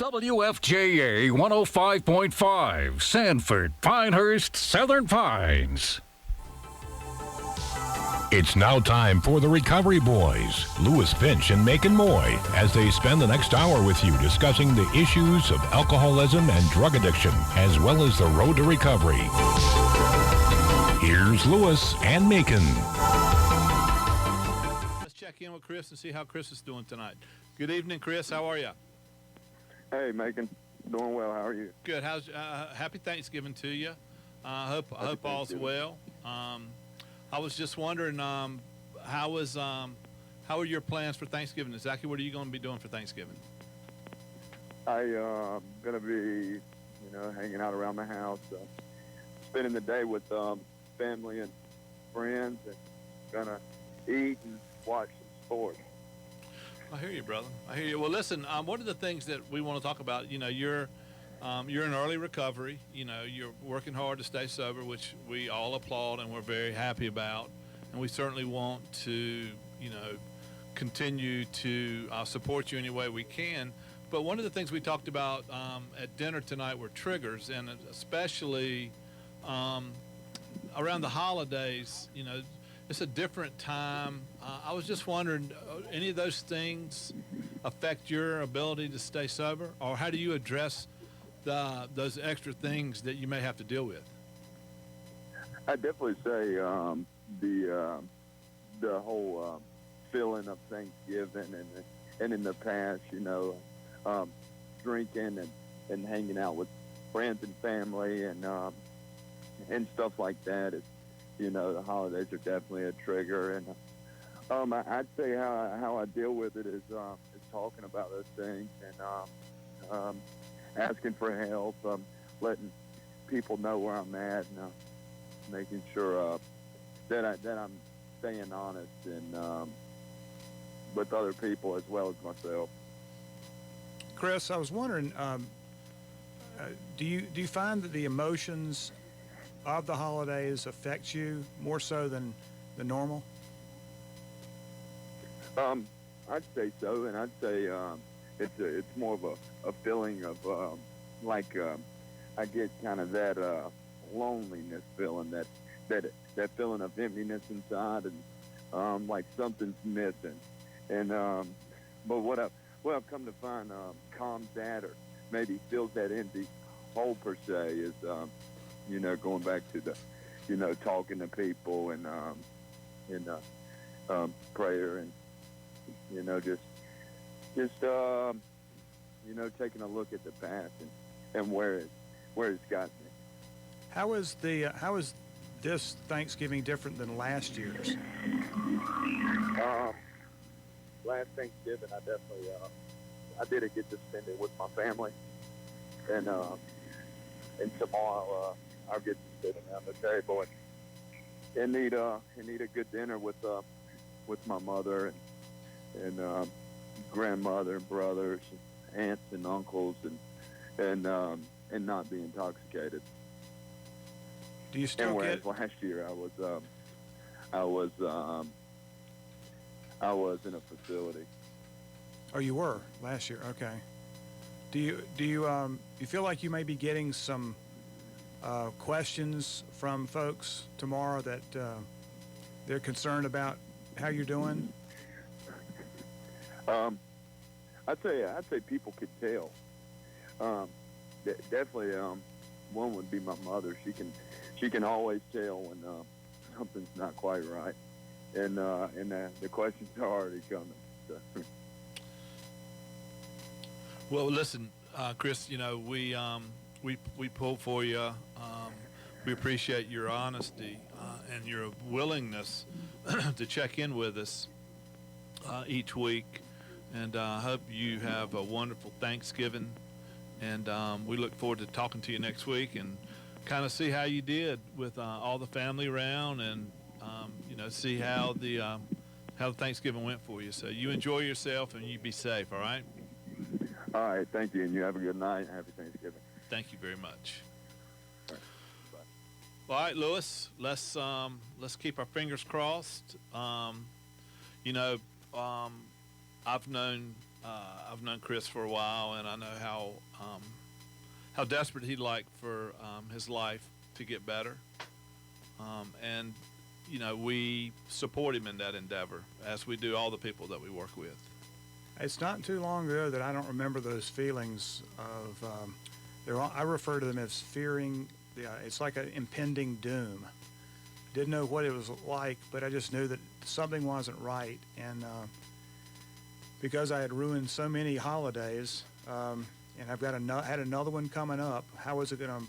WFJA 105.5, Sanford, Pinehurst, Southern Pines. It's now time for the Recovery Boys, Lewis Finch and Macon Moy, as they spend the next hour with you discussing the issues of alcoholism and drug addiction, as well as the road to recovery. Here's Lewis and Macon. Let's check in with Chris and see how Chris is doing tonight. Good evening, Chris. How are you? Hey, Macon. Doing well. How are you? Good. How's happy Thanksgiving to you. I hope all's well. I was just wondering, how are your plans for Thanksgiving? Exactly what are you going to be doing for Thanksgiving? I gonna be, hanging out around the house, spending the day with family and friends, and gonna eat and watch some sports. I hear you, brother. I hear you. Well, listen, one of the things that we want to talk about, you're in early recovery. You're working hard to stay sober, which we all applaud and we're very happy about. And we certainly want to, continue to support you any way we can. But one of the things we talked about at dinner tonight were triggers, and especially around the holidays, it's a different time. I was just wondering, any of those things affect your ability to stay sober, or how do you address those extra things that you may have to deal with? I definitely say the whole feeling of Thanksgiving and in the past, drinking and hanging out with friends and family and stuff like that. The holidays are definitely a trigger, and I'd say how I deal with it is talking about those things and asking for help, letting people know where I'm at, and making sure that I'm staying honest and with other people as well as myself. Chris, I was wondering, do you find that the emotions of the holidays affect you more so than the normal? I'd say so, and I'd say it's more of a feeling of I get kind of that loneliness feeling, that feeling of emptiness inside, and like something's missing. And but what I've come to find calms that, or maybe fills that empty hole per se, is going back to the talking to people and prayer, and just taking a look at the past and where it's gotten me. How is this Thanksgiving different than last year's? Last Thanksgiving, I definitely I didn't get to spend it with my family, and tomorrow I'll get to sit around the table and eat a good dinner with my mother and grandmother and brothers, and aunts and uncles, and not be intoxicated. Do you still get? Last year I was in a facility. Oh, you were last year. Okay. Do you feel like you may be getting some questions from folks tomorrow that they're concerned about how you're doing? I'd say people could tell. Definitely, one would be my mother. She can always tell when something's not quite right, and the questions are already coming. So. Well, listen, Chris. We pull for you. We appreciate your honesty and your willingness to check in with us each week, and I hope you have a wonderful Thanksgiving. And we look forward to talking to you next week and kind of see how you did with all the family around, and see how the Thanksgiving went for you. So you enjoy yourself and you be safe. All right. All right. Thank you, and you have a good night. Happy Thanksgiving. Thank you very much. All right, Lewis. Let's keep our fingers crossed. I've known I've known Chris for a while, and I know how desperate he'd like for his life to get better. And you know, we support him in that endeavor, as we do all the people that we work with. It's not too long ago that I don't remember those feelings of, I refer to them as fearing, it's like an impending doom. Didn't know what it was like, but I just knew that something wasn't right. And because I had ruined so many holidays, and I've got had another one coming up, how was it going to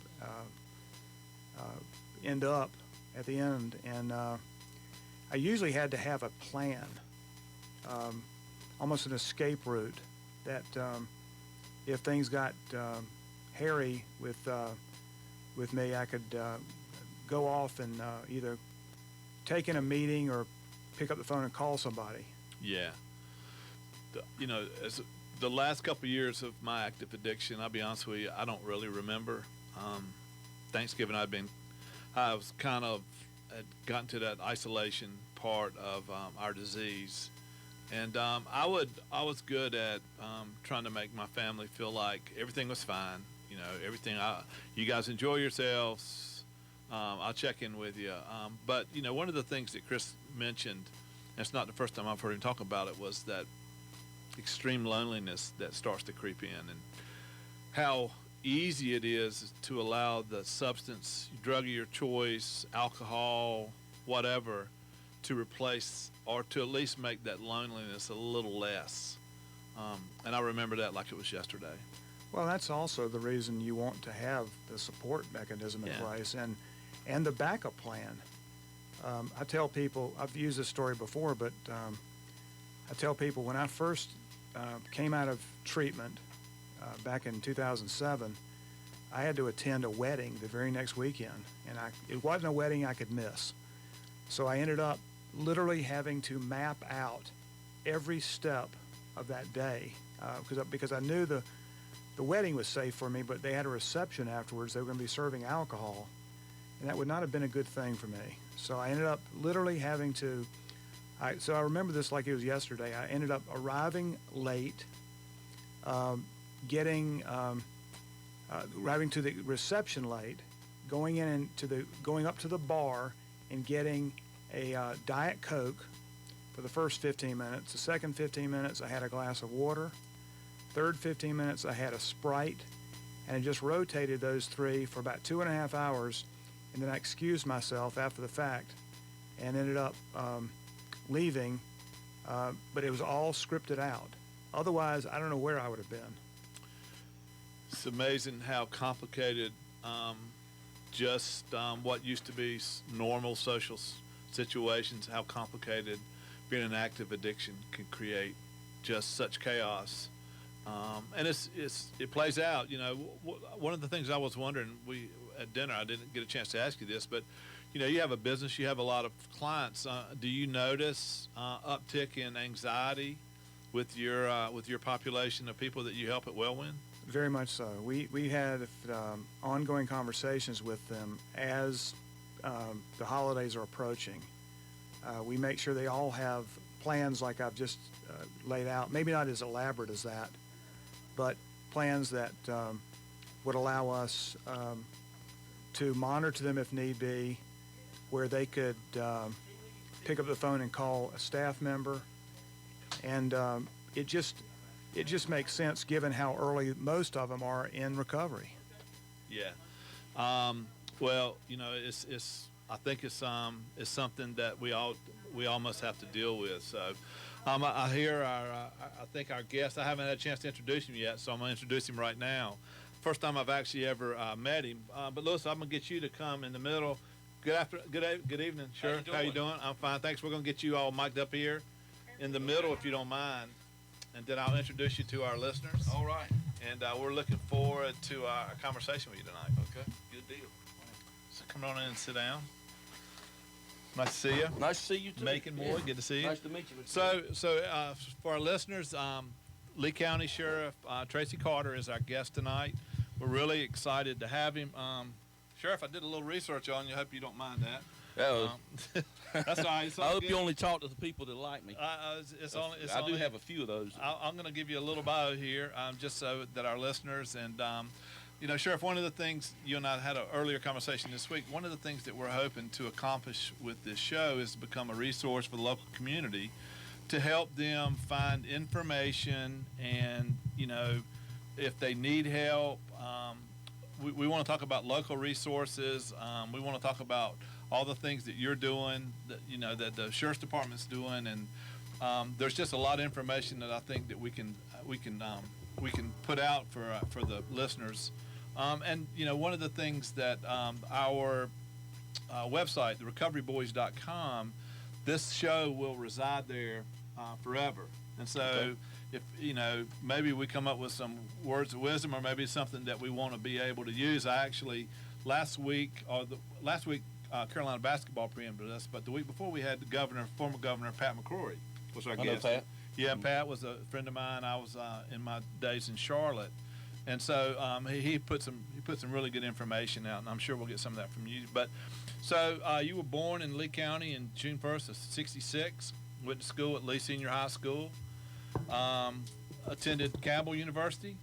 end up at the end? And I usually had to have a plan, almost an escape route, that if things got hairy with me, I could go off and either take in a meeting or pick up the phone and call somebody. Yeah. You know, as the last couple of years of my active addiction, I'll be honest with you, I don't really remember. Thanksgiving, I was kind of had gotten to that isolation part of our disease, and I was good at trying to make my family feel like everything was fine. You know, you guys enjoy yourselves. I'll check in with you. But you know, one of the things that Chris mentioned, and it's not the first time I've heard him talk about it, was that extreme loneliness that starts to creep in, and how easy it is to allow the substance, drug of your choice, alcohol, whatever, to replace or to at least make that loneliness a little less. And I remember that like it was yesterday. Well, that's also the reason you want to have the support mechanism in place and the backup plan. I tell people, I've used this story before, but I tell people when I first came out of treatment back in 2007, I had to attend a wedding the very next weekend, and it wasn't a wedding I could miss. So I ended up literally having to map out every step of that day because I knew the wedding was safe for me, but they had a reception afterwards. They were going to be serving alcohol, and that would not have been a good thing for me. So I ended up literally having to so I remember this like it was yesterday. I ended up arriving late, arriving to the reception late, going up to the bar and getting a Diet Coke for the first 15 minutes. The second 15 minutes, I had a glass of water. Third 15 minutes, I had a Sprite, and I just rotated those three for about 2.5 hours, and then I excused myself after the fact and ended up leaving, but it was all scripted out. Otherwise, I don't know where I would have been. It's amazing how complicated what used to be normal social situations, how complicated being an active addiction can create just such chaos. And it plays out. You know, one of the things I was wondering, at dinner, I didn't get a chance to ask you this, but you know, you have a business, you have a lot of clients. Do you notice uptick in anxiety with your population of people that you help at Wellwind? Very much so. We had ongoing conversations with them as the holidays are approaching. We make sure they all have plans like I've just laid out, maybe not as elaborate as that, but plans that would allow us to monitor them if need be, where they could pick up the phone and call a staff member. And it just makes sense given how early most of them are in recovery. Yeah. Well, you know, I think it's something that we almost have to deal with. So I hear I think our guest, I haven't had a chance to introduce him yet, so I'm going to introduce him right now. First time I've actually ever met him. But Lewis, I'm going to get you to come in the middle. Good evening, Sheriff. How you doing? I'm fine, thanks. We're going to get you all mic'd up here in the middle, if you don't mind, and then I'll introduce you to our listeners. All right. And we're looking forward to our conversation with you tonight. Okay. Good deal. So come on in and sit down. Nice to see you. Nice to see you too. Macon Moy, good to see you. Nice to meet you. So for our listeners, Lee County Sheriff Tarcy Carter is our guest tonight. We're really excited to have him. Sheriff, I did a little research on you. I hope you don't mind that. Oh, That's all right. It's all I hope good. you only talk to the people that like me. It's only. It's I only, do have a few of those. I'm going to give you a little bio here, just so that our listeners and, Sheriff, one of the things you and I had an earlier conversation this week, one of the things that we're hoping to accomplish with this show is to become a resource for the local community to help them find information and, if they need help. We want to talk about local resources. We want to talk about all the things that you're doing, that the Sheriff's Department's doing, and there's just a lot of information that I think that we can put out for the listeners. And one of the things that our website, therecoveryboys.com, this show will reside there forever. And so, Okay. if maybe we come up with some words of wisdom, or maybe something that we want to be able to use. I actually last week Carolina basketball preempted us, but the week before we had the former governor Pat McCrory was our I know guest. Pat. Yeah, Pat was a friend of mine. I was in my days in Charlotte, and so he put some really good information out, and I'm sure we'll get some of that from you. But so you were born in Lee County in June 1st of '66. Went to school at Lee Senior High School. Attended Cabell University,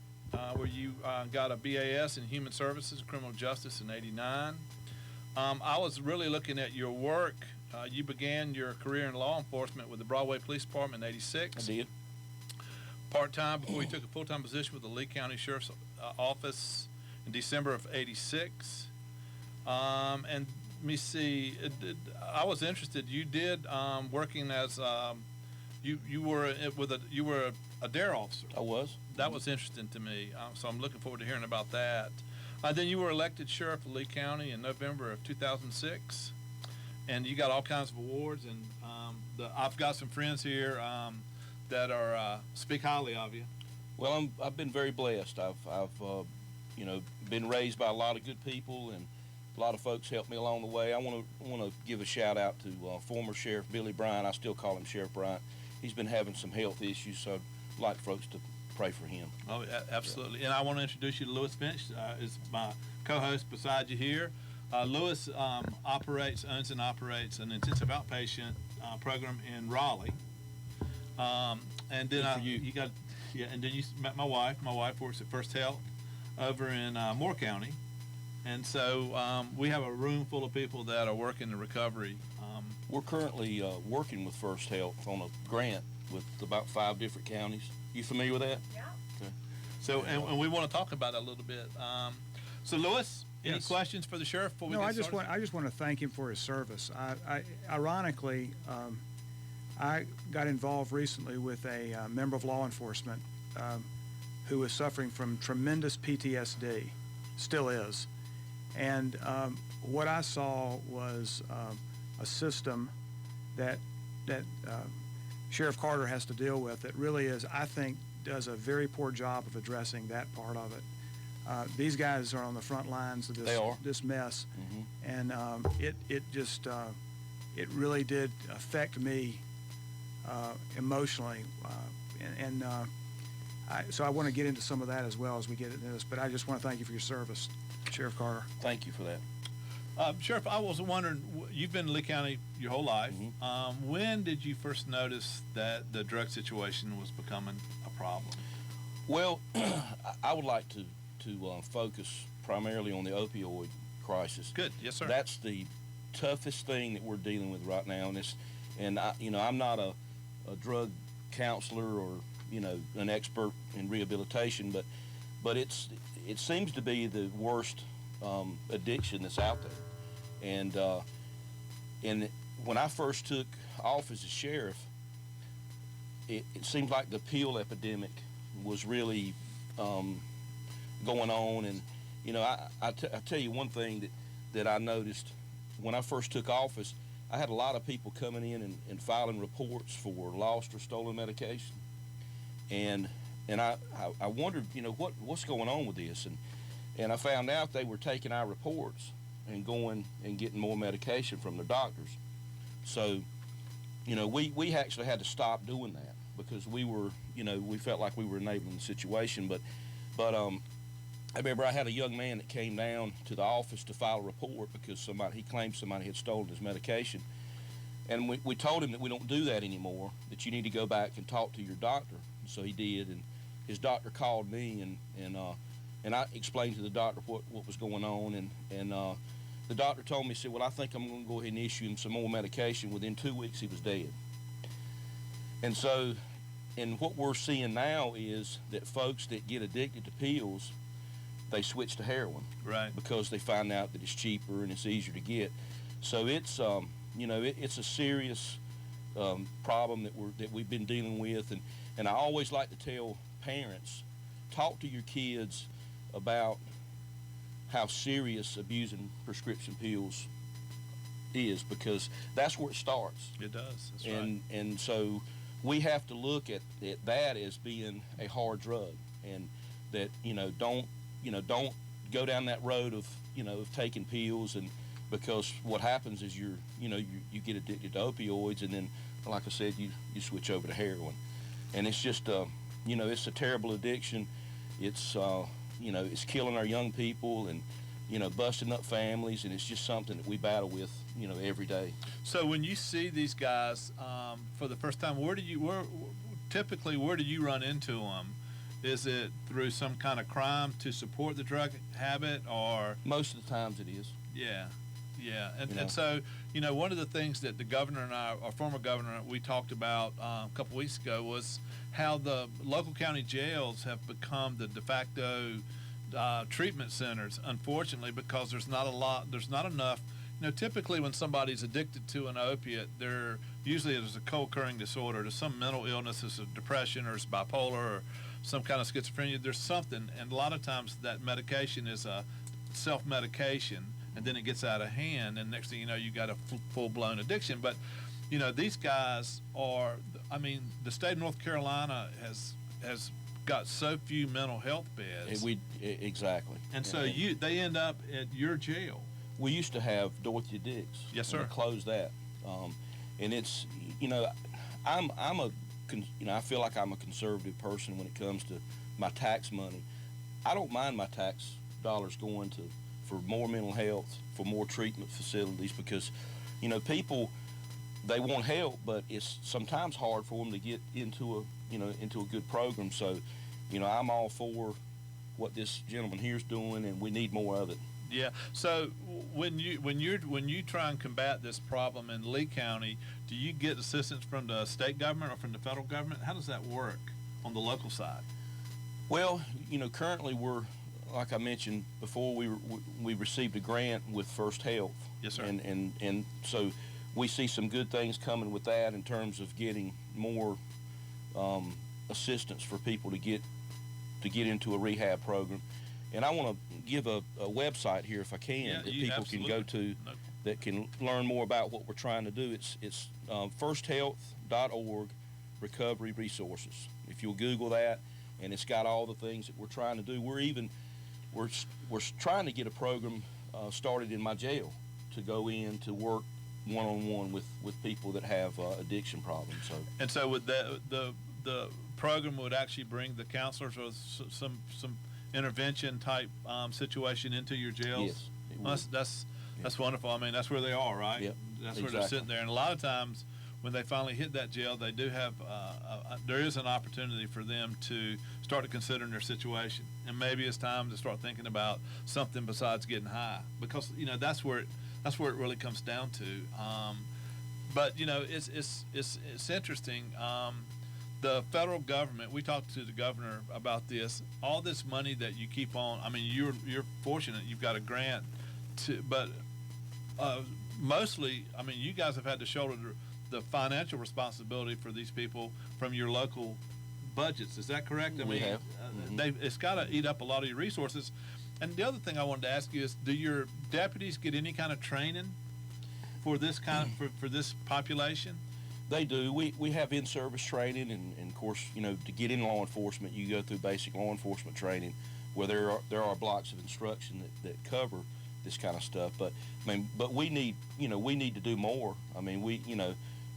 where you got a BAS in Human Services, Criminal Justice in '89. I was really looking at your work. You began your career in law enforcement with the Broadway Police Department in '86. I did. Part-time before you took a full-time position with the Lee County Sheriff's Office in December of '86. And let me see. I was interested. You did working as you were a DARE officer. I was. That was interesting to me. So I'm looking forward to hearing about that. Then you were elected sheriff of Lee County in November of 2006, and you got all kinds of awards. And I've got some friends here that are speak highly of you. Well, I've been very blessed. I've been raised by a lot of good people, and a lot of folks helped me along the way. I want to give a shout out to former Sheriff Billy Bryant. I still call him Sheriff Bryant. He's been having some health issues, so I'd like folks to pray for him. Oh, absolutely. Yeah. And I want to introduce you to Lewis Finch, is my co-host beside you here. Lewis owns and operates an intensive outpatient program in Raleigh. And then and then you met my wife. My wife works at First Health over in Moore County. And so we have a room full of people that are working in recovery. We're currently working with First Health on a grant with about 5 different counties. You familiar with that? Yeah. Okay. So, and we want to talk about that a little bit. So, Lewis, any Yes. questions for the sheriff before we No, get I just started? want to thank him for his service. Ironically, I got involved recently with a member of law enforcement who was suffering from tremendous PTSD, still is, and what I saw was a system that Sheriff Carter has to deal with that really is, I think, does a very poor job of addressing that part of it. These guys are on the front lines of They are. this mess, Mm-hmm. and it really did affect me emotionally, so I want to get into some of that as well as we get into this. But I just want to thank you for your service, Sheriff Carter. Thank you for that. Sheriff, I was wondering, you've been in Lee County your whole life. Mm-hmm. When did you first notice that the drug situation was becoming a problem? Well, I would like to focus primarily on the opioid crisis. Good. Yes, sir. That's the toughest thing that we're dealing with right now, and I'm not a drug counselor or an expert in rehabilitation, but it seems to be the worst addiction that's out there. And when I first took office as sheriff, it seemed like the pill epidemic was really going on. And I tell you one thing that I noticed when I first took office, I had a lot of people coming in and filing reports for lost or stolen medication, and I wondered what's going on with this, and I found out they were taking our reports and going and getting more medication from their doctors. So we actually had to stop doing that because we were we felt like we were enabling the situation, but I remember I had a young man that came down to the office to file a report because he claimed somebody had stolen his medication. And we told him that we don't do that anymore, that you need to go back and talk to your doctor. So he did, and his doctor called me, and I explained to the doctor what was going on, and the doctor told me, said, well, I think I'm going to go ahead and issue him some more medication. Within 2 weeks, he was dead. And so, and what we're seeing now is that folks that get addicted to pills, they switch to heroin, right? Because they find out that it's cheaper and it's easier to get. So it's it's a serious problem that we've been dealing with, and I always like to tell parents, talk to your kids about how serious abusing prescription pills is, because that's where it starts. It does. That's right. And so we have to look at that as being a hard drug, and that don't go down that road of taking pills, and because what happens is you get addicted to opioids, and then, like I said, you switch over to heroin, and it's just it's a terrible addiction. It's it's killing our young people, and busting up families, and it's just something that we battle with every day. So when you see these guys for the first time, where do you run into them? Is it through some kind of crime to support the drug habit, or? Most of the times it is. Yeah. And so, one of the things that the governor and our former governor, we talked about a couple weeks ago was how the local county jails have become the de facto treatment centers, unfortunately, because there's not enough. Typically when somebody's addicted to an opiate, usually there's a co-occurring disorder. There's some mental illness, there's a depression, or it's bipolar, or some kind of schizophrenia. There's something, and a lot of times that medication is a self-medication, and then it gets out of hand, and next thing you know, you got a full-blown addiction. But these guys are, the state of North Carolina has got so few mental health beds. Exactly. And so they end up at your jail. We used to have Dorothy Dix. Yes, sir. We closed that, and it's I feel like I'm a conservative person when it comes to my tax money. I don't mind my tax dollars going for more mental health, for more treatment facilities, because people, they want help, but it's sometimes hard for them to get into a good program. So I'm all for what this gentleman here's doing, and we need more of it. Yeah. So when you try and combat this problem in Lee County, do you get assistance from the state government or from the federal government? How does that work on the local side? Well, currently we're, like I mentioned before, we received a grant with First Health. Yes, sir. And so we see some good things coming with that in terms of getting more assistance for people to get into a rehab program. And I want to give a website here, if I can, that people can go to, that can learn more about what we're trying to do. It's firsthealth.org recovery resources. If you'll Google that, and it's got all the things that we're trying to do. We're trying to get a program started in my jail to go in to work one-on-one with people that have addiction problems. So would the program would actually bring the counselors or some intervention type situation into your jails? Yes. That's wonderful. That's where they are, right? Yep. That's where they're sitting there. And a lot of times when they finally hit that jail, they do have there is an opportunity for them to start to consider their situation, and maybe it's time to start thinking about something besides getting high, because that's where it really comes down to. But it's interesting. The federal government, we talked to the governor about this. All this money that you keep on, you're fortunate you've got a grant but mostly, you guys have had to shoulder the financial responsibility for these people from your local budgets. Is that correct? We have. It's got to eat up a lot of your resources. And the other thing I wanted to ask you is, do your deputies get any kind of training for this for this population? They do. We have in-service training, and of course, to get in law enforcement, you go through basic law enforcement training, where there are blocks of instruction that cover this kind of stuff. But we need to do more.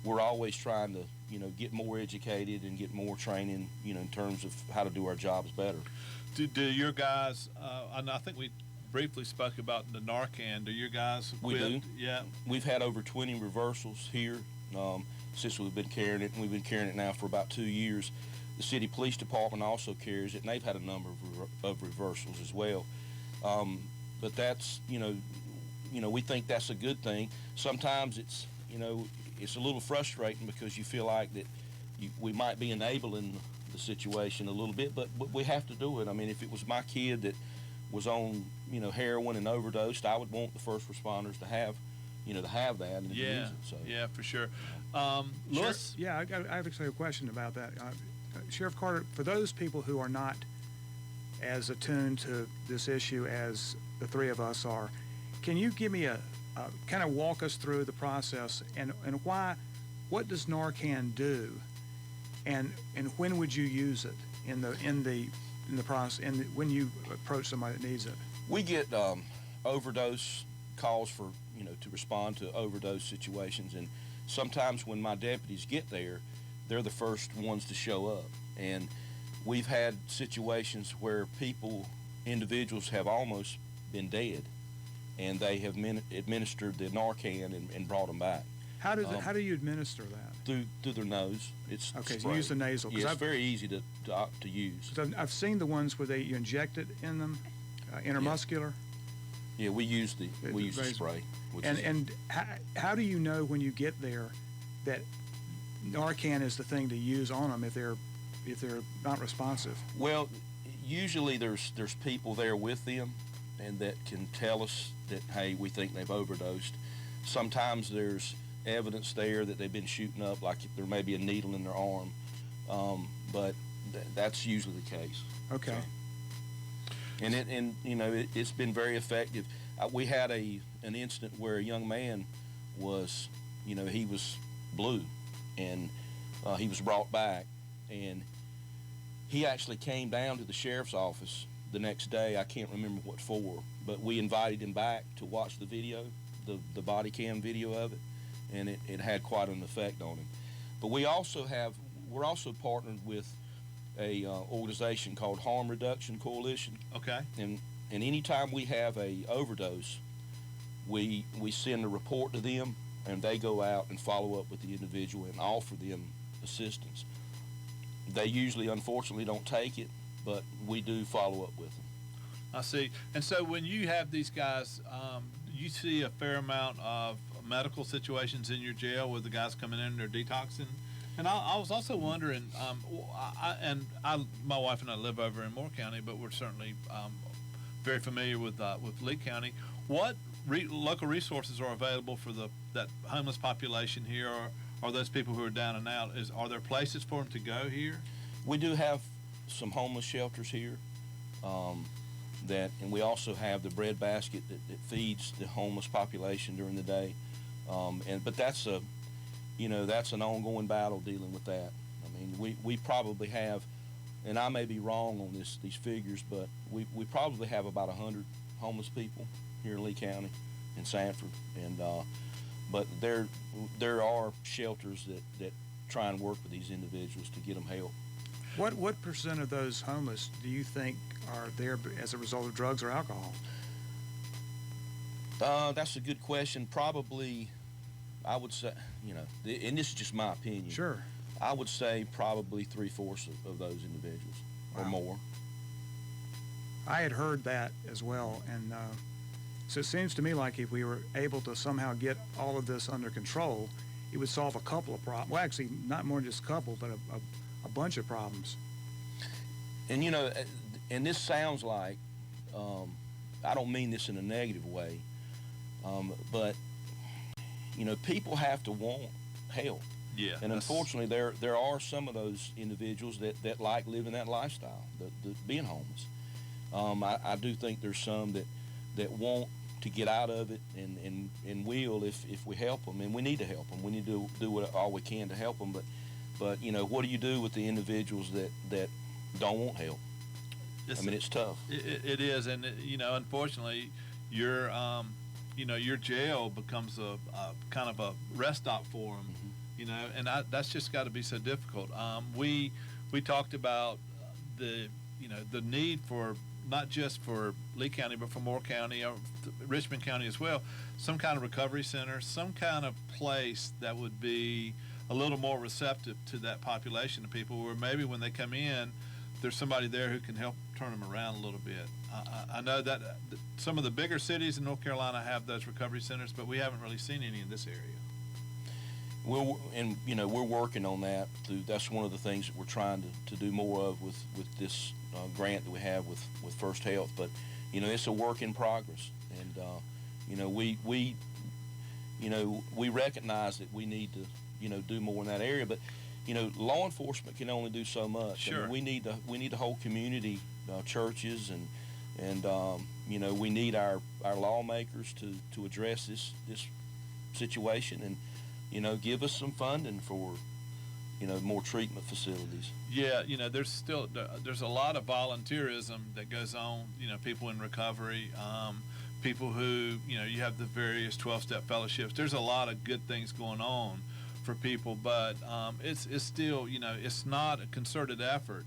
We're always trying to get more educated and get more training, in terms of how to do our jobs better. Do your guys? And I think we briefly spoke about the Narcan. Do your guys? We do. Yeah. We've had over 20 reversals here since we've been carrying it, and we've been carrying it now for about 2 years. The city police department also carries it, and they've had a number of reversals as well. But that's we think that's a good thing. Sometimes it's it's a little frustrating because you feel like that we might be enabling the situation a little bit, but we have to do it. I mean, if it was my kid that was on heroin and overdosed, I would want the first responders to have that and to use it. So yeah, for sure. Lewis? Yeah, I have actually a question about that. Sheriff Carter, for those people who are not as attuned to this issue as the three of us are, can you give me a kind of walk us through the process and what does Narcan do, and when would you use it in the process and when you approach somebody that needs it? We get overdose calls for to respond to overdose situations, and sometimes when my deputies get there, they're the first ones to show up. And we've had situations where individuals have almost been dead, and they have administered the Narcan and brought them back. How do you administer that? Through their nose. It's okay. sprayed. So you use the nasal. Yeah, it's very easy to use. I've seen the ones where you inject it in them, intramuscular. Yeah, we use the spray. And how do you know when you get there that Narcan is the thing to use on them if they're not responsive? Well, usually there's people there with them, and that can tell us that, hey, we think they've overdosed. Sometimes there's evidence there that they've been shooting up, like there may be a needle in their arm, but that's usually the case. Okay. So, it's been very effective. We had an incident where a young man was, he was blue, and he was brought back, and he actually came down to the sheriff's office the next day. I can't remember what for, but we invited him back to watch the video, the body cam video of it, and it had quite an effect on him. But we're also partnered with a organization called Harm Reduction Coalition. Okay. And anytime we have a overdose, we send a report to them, and they go out and follow up with the individual and offer them assistance. They usually, unfortunately, don't take it, but we do follow up with them. I see. And so when you have these guys, you see a fair amount of medical situations in your jail where the guys coming in and they're detoxing. And I was also wondering, my wife and I live over in Moore County, but we're certainly very familiar with Lee County. What local resources are available for that homeless population here, or those people who are down and out? Are there places for them to go here? We do have some homeless shelters here, and we also have the bread basket that feeds the homeless population during the day. But that's an ongoing battle dealing with that. I mean, we probably have, and I may be wrong on these figures, but we probably have about 100 homeless people here in Lee County, in Sanford, and but there are shelters that try and work with these individuals to get them help. What percent of those homeless do you think are there as a result of drugs or alcohol? That's a good question. Probably, I would say, and this is just my opinion. Sure. I would say probably 3/4 of those individuals or more. I had heard that as well, and so it seems to me like if we were able to somehow get all of this under control, it would solve a couple of problems. Well, actually, not more than just a couple, but a bunch of problems. And and this sounds like, I don't mean this in a negative way, but people have to want help. Yeah. And unfortunately, there are some of those individuals that like living that lifestyle, the being homeless. I do think there's some that want to get out of it and will if we help them, and we need to help them. We need to do all we can to help them. But what do you do with the individuals that don't want help? It's tough. It is, and unfortunately, your jail becomes a kind of a rest stop for them. Mm-hmm. And that's just got to be so difficult. We talked about the the need for not just for Lee County, but for Moore County, or Richmond County as well, some kind of recovery center, some kind of place that would be a little more receptive to that population of people, where maybe when they come in, there's somebody there who can help turn them around a little bit. I know that some of the bigger cities in North Carolina have those recovery centers, but we haven't really seen any in this area. We're working on that. That's one of the things that we're trying to do more of with this grant that we have with First Health. But it's a work in progress, and we recognize that we need to do more in that area. But law enforcement can only do so much. Sure. I mean, we need the whole community, churches, and we need our lawmakers to address this situation and give us some funding for more treatment facilities. Yeah, there's a lot of volunteerism that goes on. People in recovery, people who you have the various 12-step fellowships. There's a lot of good things going on for people, but it's still it's not a concerted effort,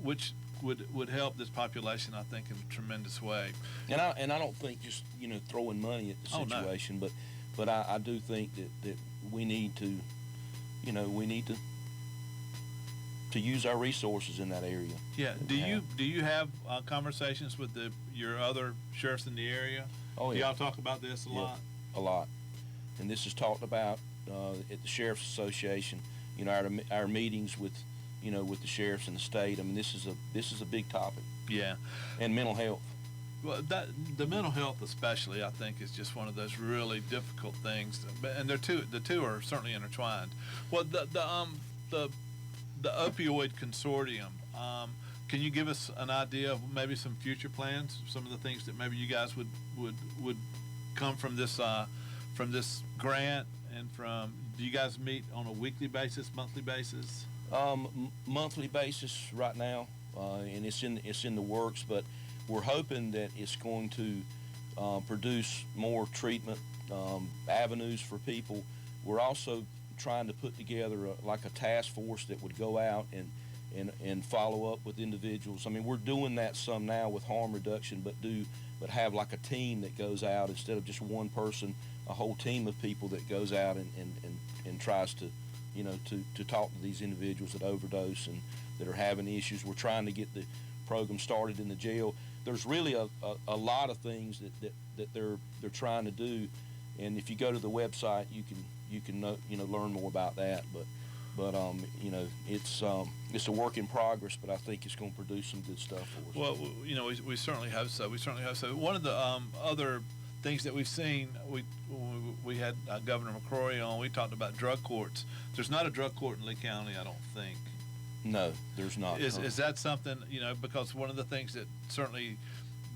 which would help this population, I think, in a tremendous way. And I don't think just throwing money at the situation, no. but I do think that we need to use our resources in that area. Yeah. Do you have conversations with your other sheriffs in the area? Oh, yeah. Do y'all talk about this a lot? A lot. And this is talked about at the Sheriff's Association. Our meetings with the sheriffs in the state. I mean, this is a big topic. Yeah. And mental health. Well, the mental health especially, I think, is just one of those really difficult things, and the two are certainly intertwined. Well, the opioid consortium. Can you give us an idea of maybe some future plans, some of the things that maybe you guys would come from this grant, and do you guys meet on a weekly basis, monthly basis? Monthly basis right now, and it's in the works, but we're hoping that it's going to produce more treatment avenues for people. We're also trying to put together a task force that would go out and follow up with individuals. I mean, we're doing that some now with harm reduction, but have like a team that goes out instead of just one person, a whole team of people that goes out and tries to talk to these individuals that overdose and that are having issues. We're trying to get the program started in the jail. There's really a lot of things that they're trying to do, and if you go to the website, you can learn more about that. But it's a work in progress, but I think it's going to produce some good stuff for us. Well, we certainly hope so. One of the other things that we've seen, we had Governor McCrory on. We talked about drug courts. There's not a drug court in Lee County, I don't think. No, there's not. Is that something, because one of the things that certainly,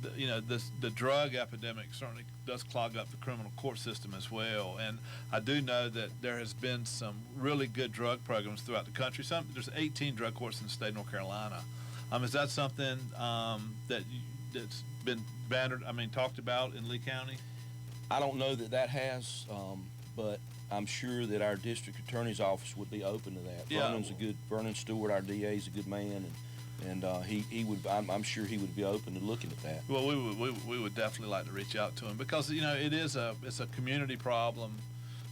the drug epidemic certainly does clog up the criminal court system as well. And I do know that there has been some really good drug programs throughout the country. There's 18 drug courts in the state of North Carolina. Is that something that's been talked about in Lee County? I don't know that has, but I'm sure that our district attorney's office would be open to that. Yeah. Vernon Stewart, our DA, is a good man, and he would. I'm sure he would be open to looking at that. Well, we would definitely like to reach out to him, because it's a community problem.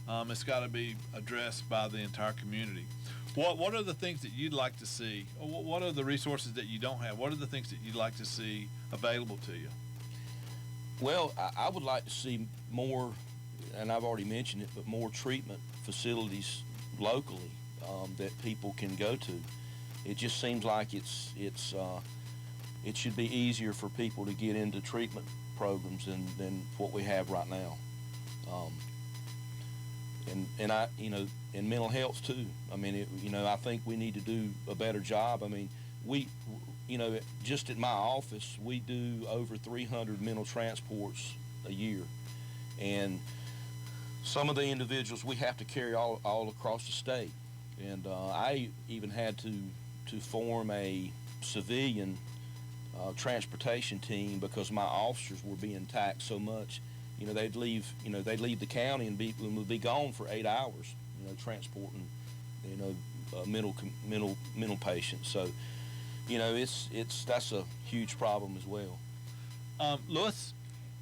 It's got to be addressed by the entire community. What are the things that you'd like to see? What are the resources that you don't have? What are the things that you'd like to see available to you? Well, I would like to see more, and I've already mentioned it, but more treatment facilities locally that people can go to. It just seems like it should be easier for people to get into treatment programs than what we have right now. And mental health too. I mean, I think we need to do a better job. I mean, just at my office, we do over 300 mental transports a year, and some of the individuals we have to carry all across the state. And I even had to form a civilian transportation team because my officers were being taxed so much. They'd leave the county and would be gone for 8 hours, transporting, mental patients. So you know, that's a huge problem as well. Lewis?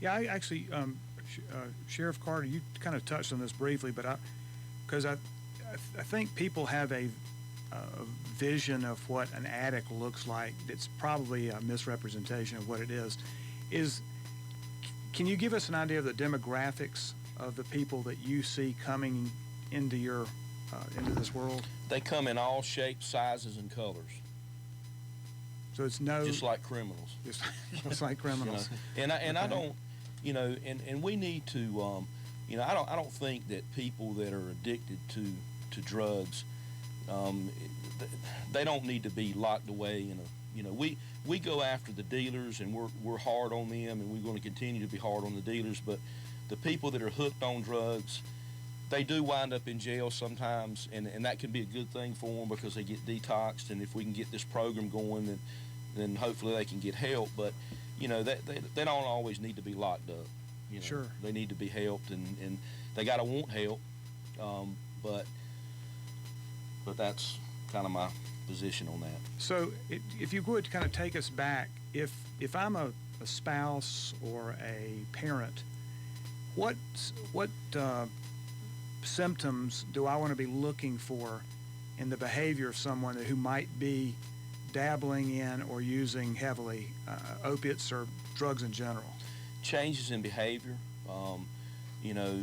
Yeah, I actually, Sheriff Carter, you kind of touched on this briefly, but because I think people have a vision of what an addict looks like. It's probably a misrepresentation of what it is. Can you give us an idea of the demographics of the people that you see coming into your into this world? They come in all shapes, sizes, and colors. So it's just like criminals. Just like criminals. You know? And okay. I don't, you know, and we need to, you know, I don't think that people that are addicted to drugs, they don't need to be locked away in a, you know, we go after the dealers, and we're hard on them, and we're going to continue to be hard on the dealers. But the people that are hooked on drugs, they do wind up in jail sometimes, and that can be a good thing for them because they get detoxed. And if we can get this program going, then hopefully they can get help. But you know, they don't always need to be locked up. You know, sure. They need to be helped, and they got to want help. But that's kind of my position on that. So if you would kind of take us back, if I'm a spouse or a parent, what symptoms do I want to be looking for in the behavior of someone who might be dabbling in or using heavily opiates or drugs in general? Changes in behavior, you know,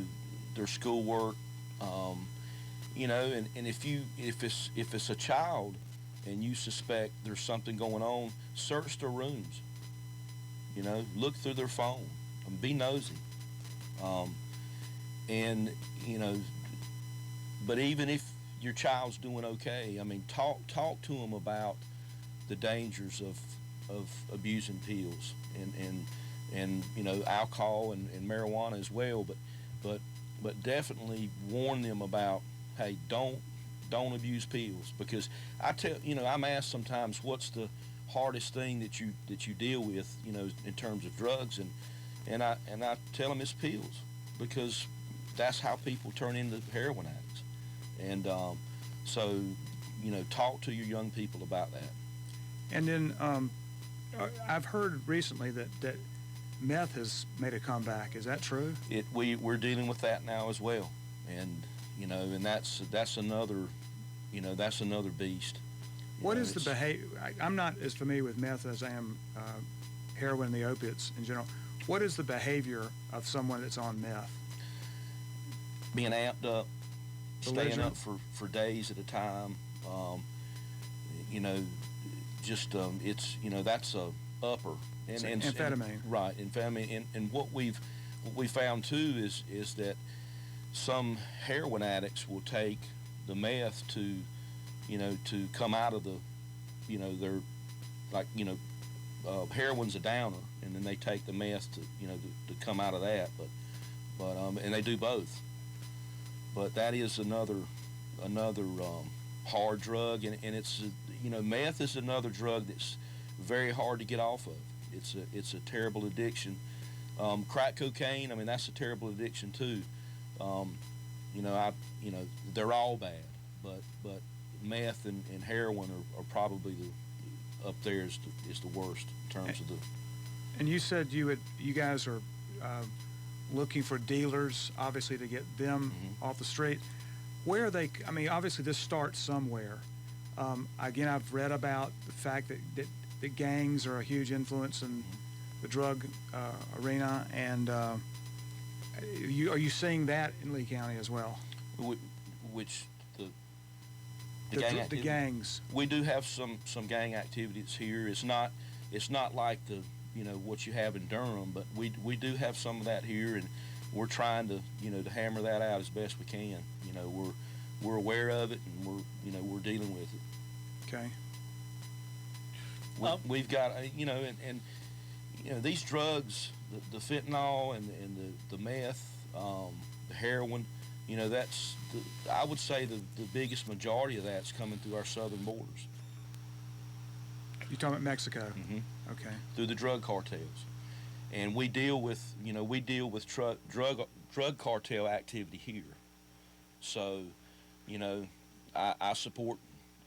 their schoolwork, you know, and if it's a child and you suspect there's something going on, search their rooms. You know, look through their phone and be nosy. And you know, but even if your child's doing okay, I mean, talk to them about the dangers of abusing pills and you know, alcohol and marijuana as well. But definitely warn them about, hey, don't abuse pills, because I'm asked sometimes what's the hardest thing that you deal with, you know, in terms of drugs, and I tell them it's pills, because that's how people turn into heroin addicts. And so, you know, talk to your young people about that. And then I've heard recently that meth has made a comeback. Is that true? We're dealing with that now as well, and you know, and that's another, you know, that's another beast. What is the behavior? I'm not as familiar with meth as I am heroin and the opiates in general. What is the behavior of someone that's on meth? Being amped up, staying belligerent? up for days at a time. You know, just it's, you know, that's a upper. And amphetamine. Right, amphetamine. And what we found too is that some heroin addicts will take the meth to, you know, to come out of the, you know, they're like, you know, heroin's a downer, and then they take the meth to, you know, to come out of that. But and they do both. But that is another hard drug, and it's, you know, meth is another drug that's very hard to get off of. It's a terrible addiction. Crack cocaine, I mean, that's a terrible addiction too. You know, they're all bad, but meth and heroin are probably up there is the worst in terms of the. And you said you guys are looking for dealers, obviously, to get them off the street. Where are they? I mean, obviously this starts somewhere. Again, I've read about the fact that the gangs are a huge influence in the drug arena, and are you seeing that in Lee County as well? Which the gangs. We do have some gang activities here. It's not like the, you know, what you have in Durham, but we do have some of that here, and we're trying to, you know, to hammer that out as best we can. You know, we're aware of it, and we're dealing with it. Okay. We've got, you know, and you know, these drugs, the fentanyl and the meth, the heroin, you know, I would say the biggest majority of that's coming through our southern borders. You're talking about Mexico? Mm-hmm. Okay. Through the drug cartels. And we deal with drug cartel activity here. So, you know, I support,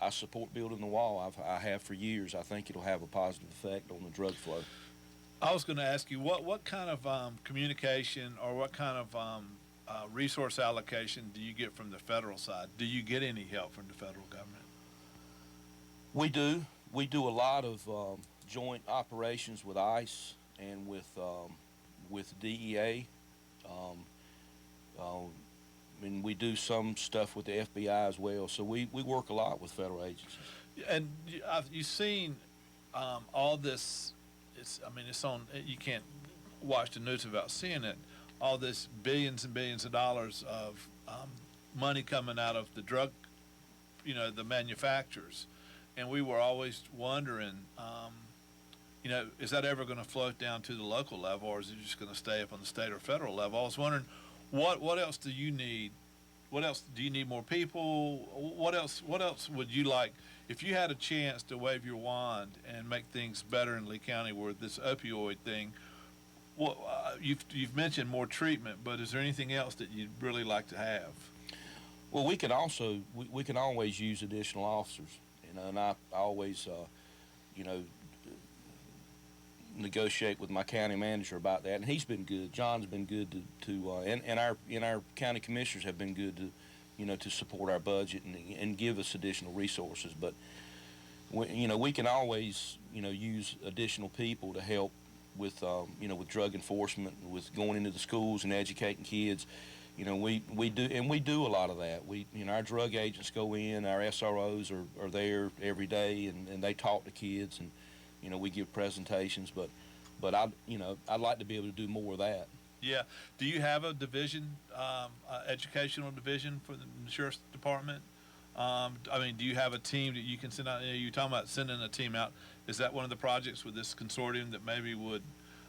I support building the wall. I have for years. I think it'll have a positive effect on the drug flow. I was going to ask you what kind of communication or what kind of resource allocation do you get from the federal side? Do you get any help from the federal government? We do. We do a lot of joint operations with ICE and with DEA. And we do some stuff with the FBI as well. So we work a lot with federal agencies. And you've seen all this. It's on. You can't watch the news without seeing it. All this billions and billions of dollars of money coming out of the drug, the manufacturers. And we were always wondering, is that ever going to float down to the local level, or is it just going to stay up on the state or federal level? I was wondering, what else do you need? What else do you need? More people? What else would you like if you had a chance to wave your wand and make things better in Lee County with this opioid thing? Well, you've mentioned more treatment, but is there anything else that you'd really like to have? Well, we can always use additional officers. And I always, negotiate with my county manager about that, and he's been good. John's been good and our county commissioners have been good to support our budget and give us additional resources. But we can always use additional people to help with with drug enforcement, with going into the schools and educating kids. We do a lot of that. Our drug agents go in, our SROs are there every day, and they talk to kids, and we give presentations. But I'd like to be able to do more of that. Yeah. Do you have a division, educational division for the sheriff's department? Do you have a team that you can send out? You're talking about sending a team out. Is that one of the projects with this consortium that maybe would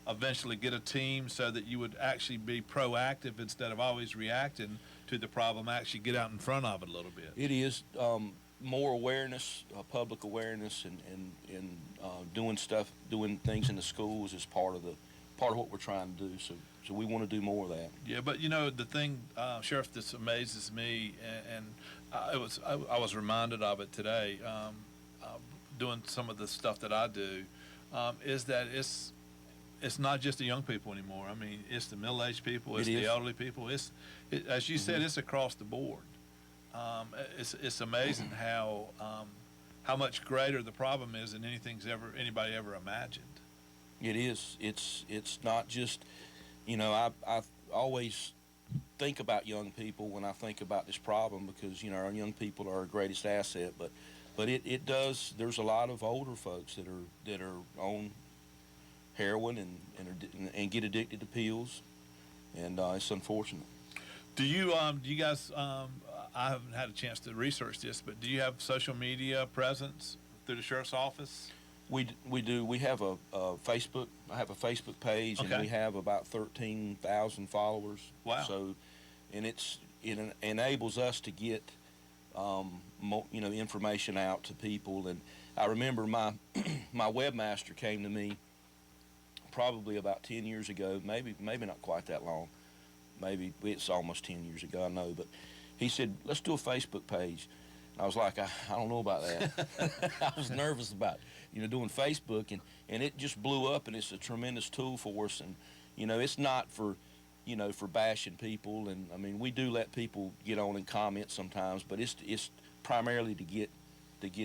eventually get a team so that you would actually be proactive instead of always reacting to the problem, actually get out in front of it a little bit? It is more awareness, public awareness, and doing things in the schools is part of what we're trying to do. So we want to do more of that. Yeah, but the thing, Sheriff, that amazes me, and I was reminded of it today, doing some of the stuff that I do, is that it's not just the young people anymore. It's the middle-aged people, it's the elderly people. As you said, it's across the board. It's amazing how much greater the problem is than anybody ever imagined. It is. It's not just, I always think about young people when I think about this problem, because our young people are our greatest asset. But it does. There's a lot of older folks that are on heroin and get addicted to pills, and it's unfortunate. Do you guys? I haven't had a chance to research this, but do you have social media presence through the sheriff's office? We do. We have a Facebook. I have a Facebook page, Okay. And we have about 13,000 followers. Wow. So, and it enables us to get information out to people. And I remember my webmaster came to me probably about 10 years ago, maybe not quite that long. Maybe it's almost 10 years ago, I know. But he said, let's do a Facebook page. And I was like, I don't know about that. I was nervous about doing Facebook, and it just blew up, and it's a tremendous tool for us. And it's not for for bashing people, and we do let people get on and comment sometimes, but it's primarily to get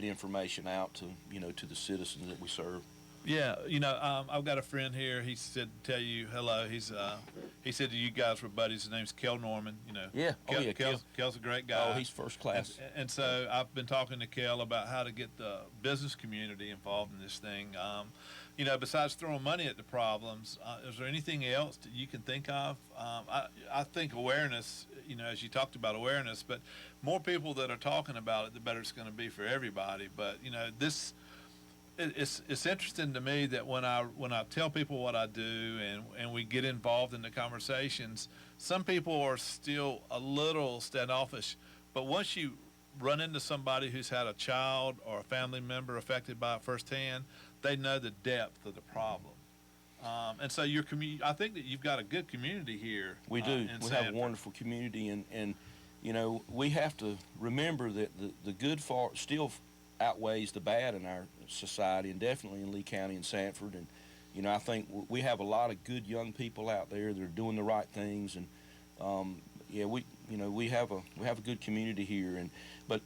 information out to to the citizens that we serve. Yeah, I've got a friend here. He said to tell you hello. He said you guys were buddies. His name's Kel Norman. Yeah. Kel's a great guy. Oh, he's first class. And so I've been talking to Kel about how to get the business community involved in this thing. Besides throwing money at the problems, is there anything else that you can think of? I think awareness, as you talked about awareness, but more people that are talking about it, the better it's going to be for everybody. But, it's interesting to me that when I tell people what I do and we get involved in the conversations, some people are still a little standoffish. But once you run into somebody who's had a child or a family member affected by it firsthand, they know the depth of the problem. And so I think that you've got a good community here. We do. We have a wonderful community, and we have to remember that the good still outweighs the bad in our society, and definitely in Lee County and Sanford. And I think we have a lot of good young people out there that are doing the right things, and we have a good community here. And but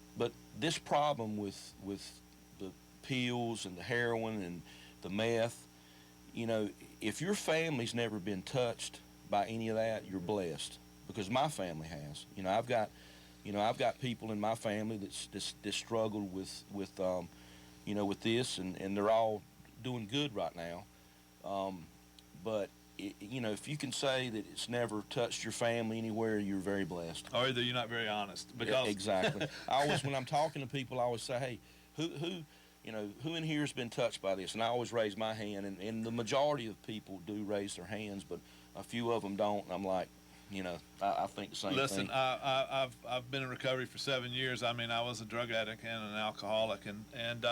this problem with the pills and the heroin and the meth, if your family's never been touched by any of that, you're blessed, because my family has. I've got people in my family that's struggled with this, and they're all doing good right now. But if you can say that it's never touched your family anywhere, you're very blessed. Or either you're not very honest. Because exactly. I always, when I'm talking to people, I always say, hey, who in here has been touched by this? And I always raise my hand, and the majority of people do raise their hands, but a few of them don't. And I'm like, I think the same thing. Listen, I've been in recovery for 7 years. I mean, I was a drug addict and an alcoholic, and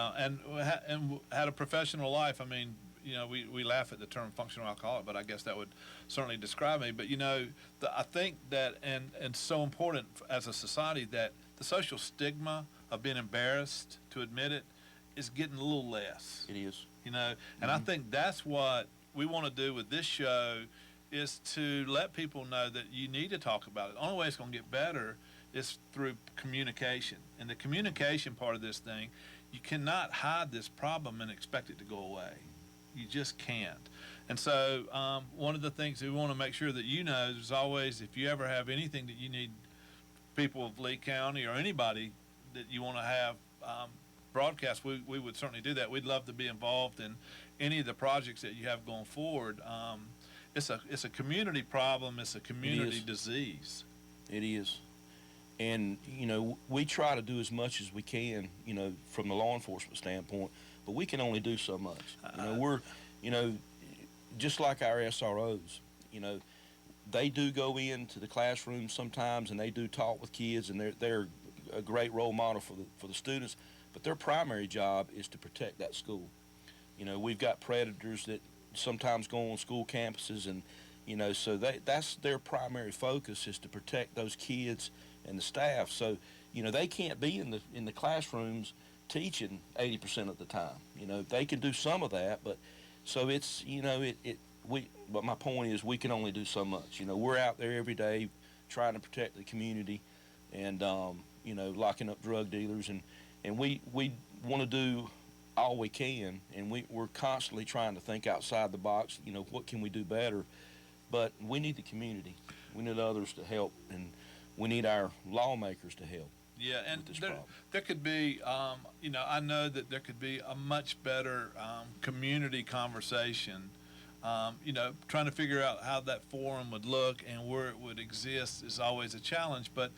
had a professional life. I mean, we laugh at the term functional alcoholic, but I guess that would certainly describe me. But I think that and so important as a society that the social stigma of being embarrassed to admit it is getting a little less. It is. And I think that's what we want to do with this show, is to let people know that you need to talk about it. The only way it's going to get better is through communication. And the communication part of this thing, you cannot hide this problem and expect it to go away. You just can't. And so one of the things we want to make sure that is always, if you ever have anything that you need people of Lee County or anybody that you want to have broadcast, we would certainly do that. We'd love to be involved in any of the projects that you have going forward. It's a community problem. It's a community disease. It is. And, we try to do as much as we can, from the law enforcement standpoint, but we can only do so much. We're, just like our SROs, they do go into the classroom sometimes, and they do talk with kids, and they're a great role model for the students, but their primary job is to protect that school. We've got predators that sometimes go on school campuses, and so that's their primary focus, is to protect those kids and the staff. So they can't be in the classrooms teaching 80% of the time. They can do some of that, but so it's but my point is, we can only do so much. We're out there every day trying to protect the community, and locking up drug dealers, and we want to do all we can, and we're constantly trying to think outside the box. What can we do better? But we need the community. We need others to help, and we need our lawmakers to help. Yeah, and there could be, I know that there could be a much better community conversation. Trying to figure out how that forum would look and where it would exist is always a challenge. But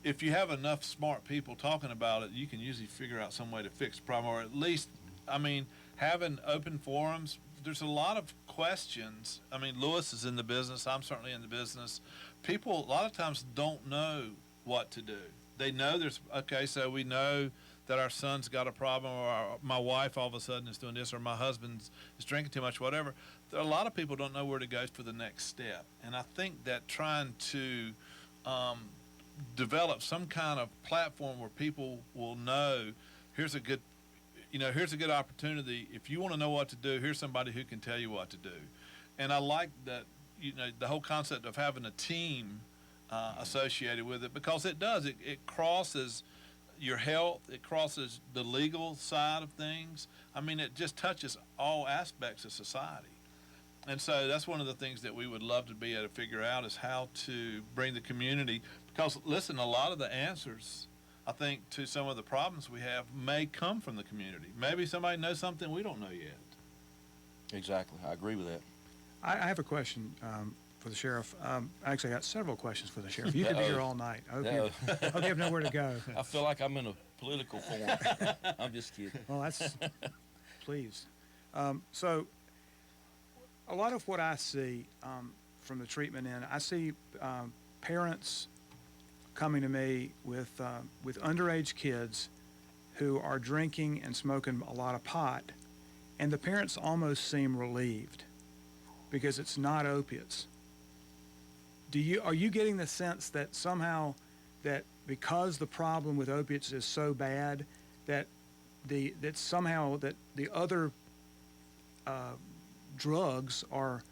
if you have enough smart people talking about it, you can usually figure out some way to fix the problem, or at least, having open forums. There's a lot of questions. Lewis is in the business. I'm certainly in the business. People a lot of times don't know what to do. They know so we know that our son's got a problem, or my wife all of a sudden is doing this, or my husband is drinking too much, whatever. A lot of people don't know where to go for the next step. And I think that trying to develop some kind of platform where people will know, here's a good opportunity. If you want to know what to do, here's somebody who can tell you what to do. And I like that, the whole concept of having a team associated with it, because it crosses your health, it crosses the legal side of things. It just touches all aspects of society. And so that's one of the things that we would love to be able to figure out, is how to bring the community, because listen, a lot of the answers, I think, to some of the problems we have may come from the community. Maybe somebody knows something we don't know yet. Exactly. I agree with that. I have a question for the sheriff. Actually, I got several questions for the sheriff. You could be here all night. I hope you have nowhere to go. I feel like I'm in a political forum. I'm just kidding. Well, that's please. So a lot of what I see from the treatment end, I see parents coming to me with underage kids who are drinking and smoking a lot of pot, and the parents almost seem relieved because it's not opiates. Are you getting the sense that somehow that because the problem with opiates is so bad, that that somehow that the other drugs are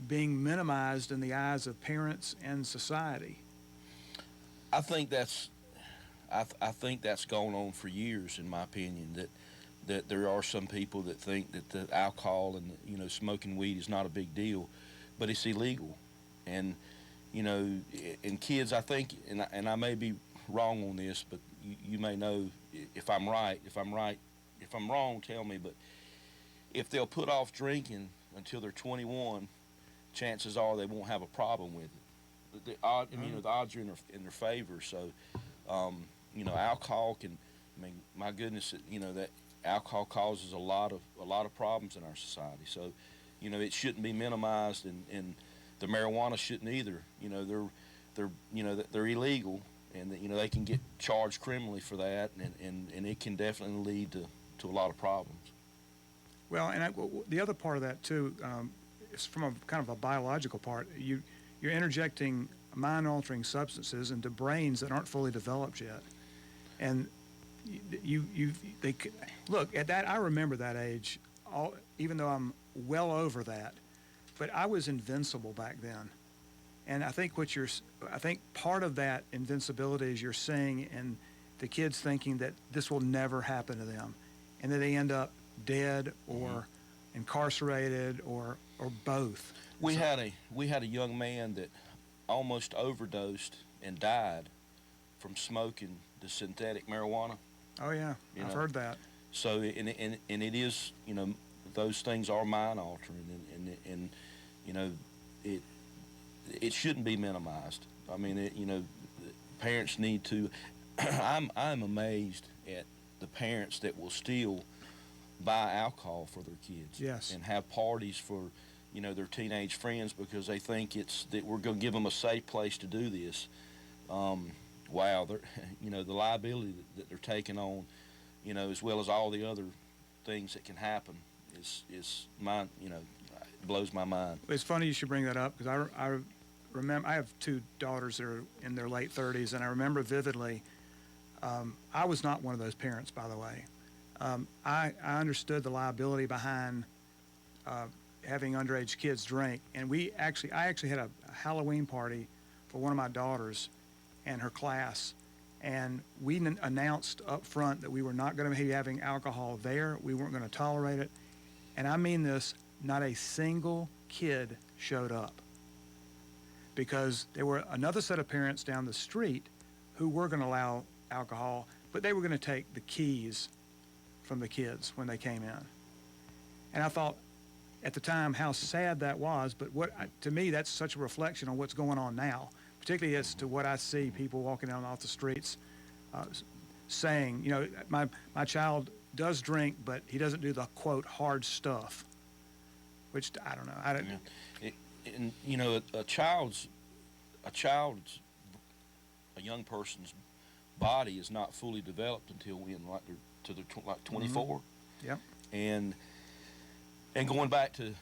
being minimized in the eyes of parents and society. I think that's I think that's gone on for years, in my opinion. That there are some people that think that the alcohol and smoking weed is not a big deal, but it's illegal, and and kids, I think, and I may be wrong on this, but you may know if I'm right. If I'm wrong, tell me. But if they'll put off drinking until they're 21, chances are they won't have a problem with it. The odds are in their favor. So, alcohol can. I mean, my goodness, that alcohol causes a lot of problems in our society. So, it shouldn't be minimized, and the marijuana shouldn't either. They're illegal, and they can get charged criminally for that, and it can definitely lead to a lot of problems. Well, and the other part of that too is from a kind of a biological part. You're interjecting mind-altering substances into brains that aren't fully developed yet, and look at that. I remember that age, even though I'm well over that, but I was invincible back then, and I think part of that invincibility is you're seeing in the kids thinking that this will never happen to them, and that they end up dead or incarcerated or both. We had a young man that almost overdosed and died from smoking the synthetic marijuana. Oh yeah, I've heard that. So and it is, those things are mind altering, and it shouldn't be minimized. I mean, parents need to. I'm amazed at the parents that will still buy alcohol for their kids. Yes. And have parties for their teenage friends because they think that we're going to give them a safe place to do this. Wow, they're the liability that they're taking on, as well as all the other things that can happen is blows my mind. It's funny you should bring that up because I remember I have two daughters that are in their late 30s, and I remember vividly. I was not one of those parents, by the way. I understood the liability behind having underage kids drink, and I actually had a Halloween party for one of my daughters and her class, and we announced up front that we were not going to be having alcohol there. We weren't going to tolerate it, and I mean this. Not a single kid showed up because there were another set of parents down the street who were going to allow alcohol, but they were going to take the keys from the kids when they came in. And I thought at the time how sad that was, but to me that's such a reflection on what's going on now, particularly as to what I see people walking down off the streets saying, my child does drink, but he doesn't do the quote hard stuff, which I don't know. A young person's body is not fully developed until they're 24. Mm-hmm. Yep. And going back to,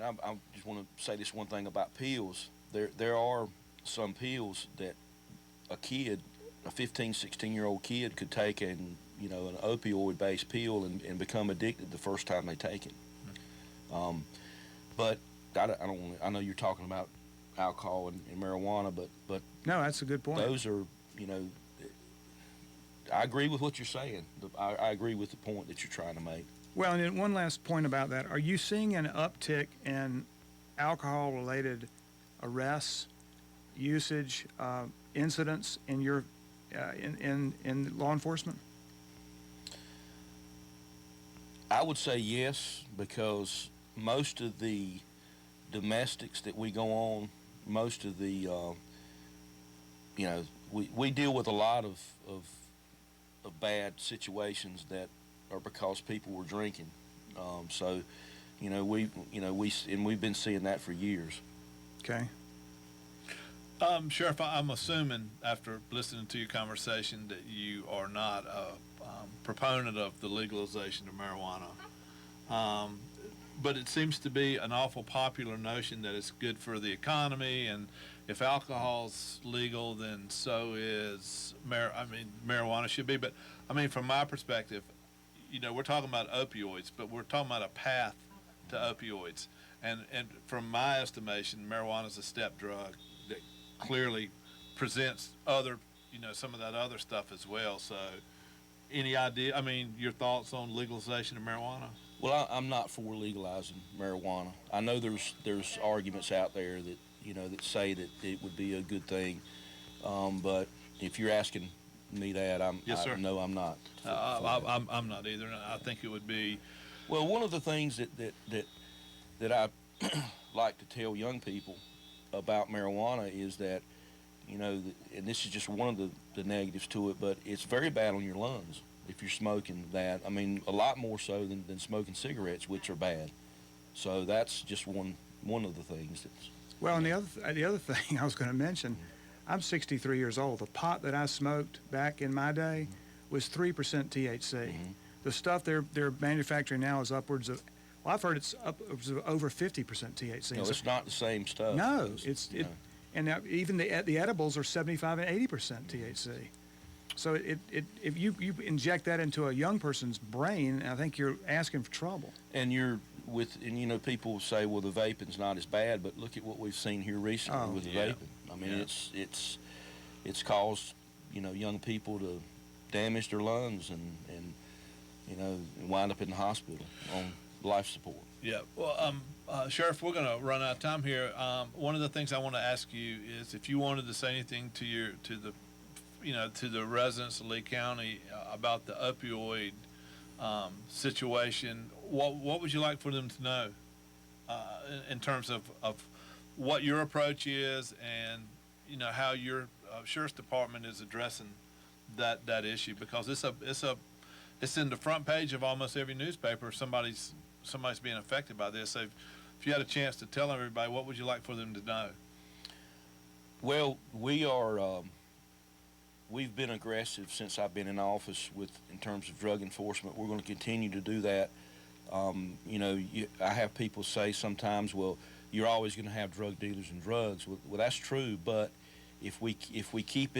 I just want to say this one thing about pills. There are some pills that a 15, 16-year-old kid could take an opioid-based pill and become addicted the first time they take it. But I know you're talking about alcohol and marijuana, but no, that's a good point. Those are, I agree with what you're saying. I agree with the point that you're trying to make. Well, and then one last point about that. Are you seeing an uptick in alcohol-related arrests, usage, incidents in your in law enforcement? I would say yes, because most of the domestics that we go on, most of the, we deal with a lot of bad situations that are because people were drinking. We've been seeing that for years. Okay. Sheriff, I'm assuming after listening to your conversation that you are not a proponent of the legalization of marijuana. But it seems to be an awful popular notion that it's good for the economy, and if alcohol's legal, then so is marijuana should be. But I mean, from my perspective, we're talking about opioids, but we're talking about a path to opioids. And from my estimation, marijuana is a step drug that clearly presents other, some of that other stuff as well. So any idea, your thoughts on legalization of marijuana? Well, I'm not for legalizing marijuana. I know there's arguments out there that, that say that it would be a good thing. But if you're asking me that, Yes, sir. No, I'm not. I'm not either. And I think it would be. Well, one of the things that I like to tell young people about marijuana is that, and this is just one of the negatives to it, but it's very bad on your lungs if you're smoking that. A lot more so than smoking cigarettes, which are bad. So that's just one of the things that's. Well, and the other thing I was going to mention, I'm 63 years old. The pot that I smoked back in my day was 3% THC. Mm-hmm. The stuff they're manufacturing now is upwards of, well, I've heard it's upwards of over 50% THC. No, it's not the same stuff. No, and now even the edibles are 75 and 80% THC. So if you inject that into a young person's brain, I think you're asking for trouble. And people say, well, the vaping's not as bad, but look at what we've seen here recently with the vaping. It's caused young people to damage their lungs and wind up in the hospital on life support. Yeah. Well, Sheriff, we're going to run out of time here. One of the things I want to ask you is if you wanted to say anything to the residents of Lee County about the opioid situation. What would you like for them to know in terms of what your approach is and how your sheriff's department is addressing that issue? Because it's in the front page of almost every newspaper. Somebody's being affected by this. So if you had a chance to tell everybody, what would you like for them to know? Well, we've been aggressive since I've been in office in terms of drug enforcement. We're going to continue to do that. I have people say sometimes, well, you're always going to have drug dealers and drugs. Well, that's true, but if we keep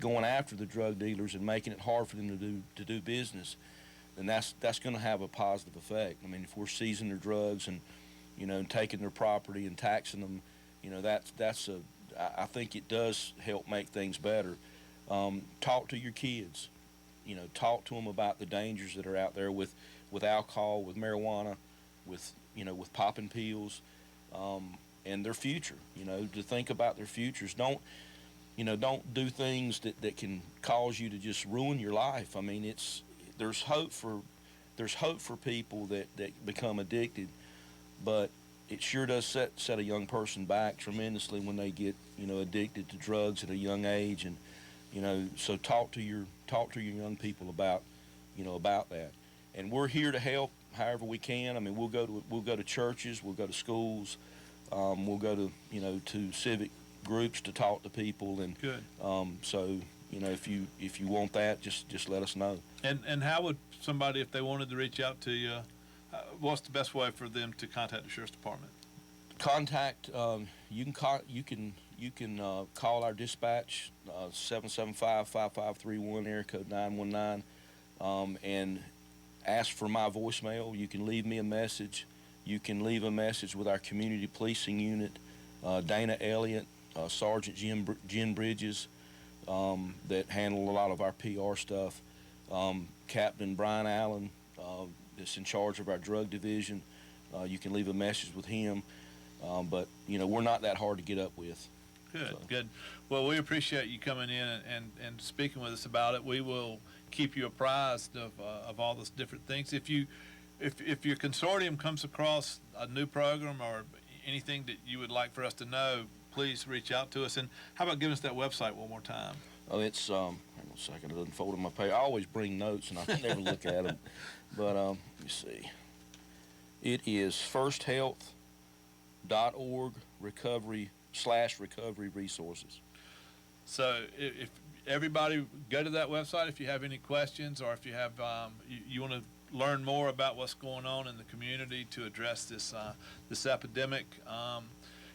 going after the drug dealers and making it hard for them to do business, then that's going to have a positive effect. If we're seizing their drugs and taking their property and taxing them, I think it does help make things better. Talk to your kids. Talk to them about the dangers that are out there with alcohol, with marijuana, with popping pills, and their future. To think about their futures. Don't do things that can cause you to just ruin your life. There's hope for people that become addicted, but it sure does set a young person back tremendously when they get addicted to drugs at a young age. And so talk to your young people about that. And we're here to help however we can. We'll go to churches, we'll go to schools, we'll go to civic groups to talk to people. And good. So if you want that, just let us know. And how would somebody, if they wanted to reach out to you, what's the best way for them to contact the sheriff's department? Contact. You can call our dispatch 775-5531 area code 919 and ask for my voicemail. You can leave me a message. You can leave a message with our community policing unit, Dana Elliott, Sergeant Jen Bridges, that handle a lot of our PR stuff. Captain Brian Allen, that's in charge of our drug division. You can leave a message with him. But we're not that hard to get up with. Good. Well, we appreciate you coming in and speaking with us about it. We will keep you apprised of all those different things. If your consortium comes across a new program or anything that you would like for us to know, please reach out to us. And how about giving us that website one more time? Oh, it's hang on a second. It doesn't fold in my page. I always bring notes and I never look at them. But let me see. It is firsthealth.org recovery resources. So if everybody go to that website, if you have any questions or if you have you want to learn more about what's going on in the community to address this epidemic,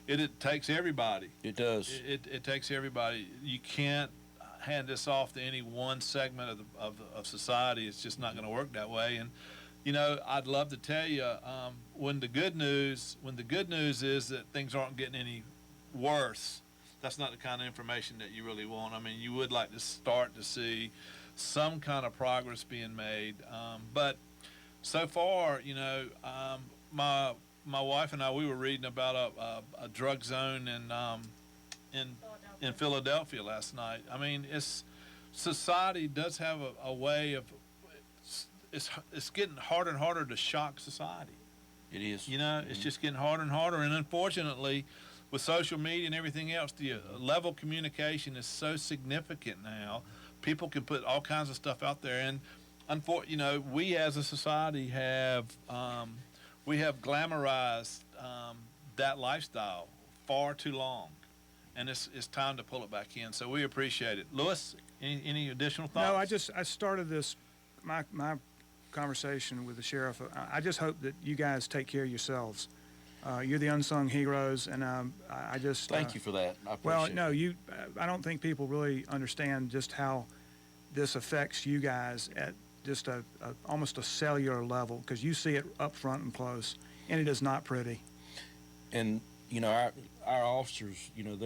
it takes everybody. It does. It takes everybody. You can't hand this off to any one segment of society. It's just not going to work that way. And you know, I'd love to tell you when the good news is that things aren't getting any worse. That's not the kind of information that you really want. I mean, you would like to start to see some kind of progress being made, but so far, you know, my wife and I, we were reading about a drug zone in Philadelphia last night. I mean, society does have a way of it's getting harder and harder to shock society. It is. You know, it's just getting harder and harder, and unfortunately, with social media and everything else, the level of communication is so significant now. People can put all kinds of stuff out there, and you know, we as a society have glamorized that lifestyle far too long, and it's time to pull it back in. So we appreciate it. Lewis, any additional thoughts? No, I started this my conversation with the sheriff. I just hope that you guys take care of yourselves. You're the unsung heroes, and I just thank you for that. I appreciate well, no, you. I don't think people really understand just how this affects you guys at just almost a cellular level, because you see it up front and close, and it is not pretty. And you know, our officers, you know,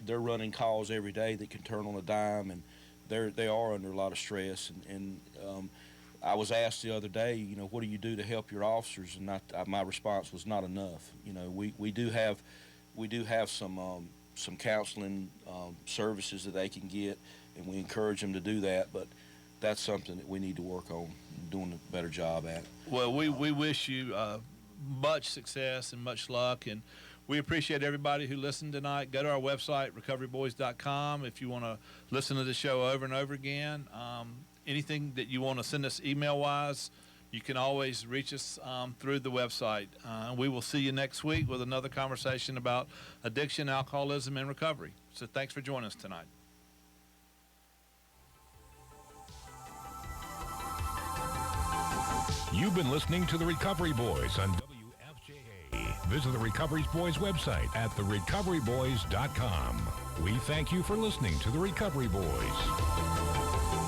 they're running calls every day that can turn on a dime, and they are under a lot of stress. And I was asked the other day, you know, what do you do to help your officers? And my response was not enough. You know, we do have some counseling services that they can get, and we encourage them to do that. But that's something that we need to work on doing a better job at. Well, we wish you much success and much luck, and we appreciate everybody who listened tonight. Go to our website, recoveryboys.com, if you want to listen to the show over and over again. Anything that you want to send us email-wise, you can always reach us through the website. We will see you next week with another conversation about addiction, alcoholism, and recovery. So thanks for joining us tonight. You've been listening to The Recovery Boys on WFJA. Visit the Recovery Boys website at therecoveryboys.com. We thank you for listening to The Recovery Boys.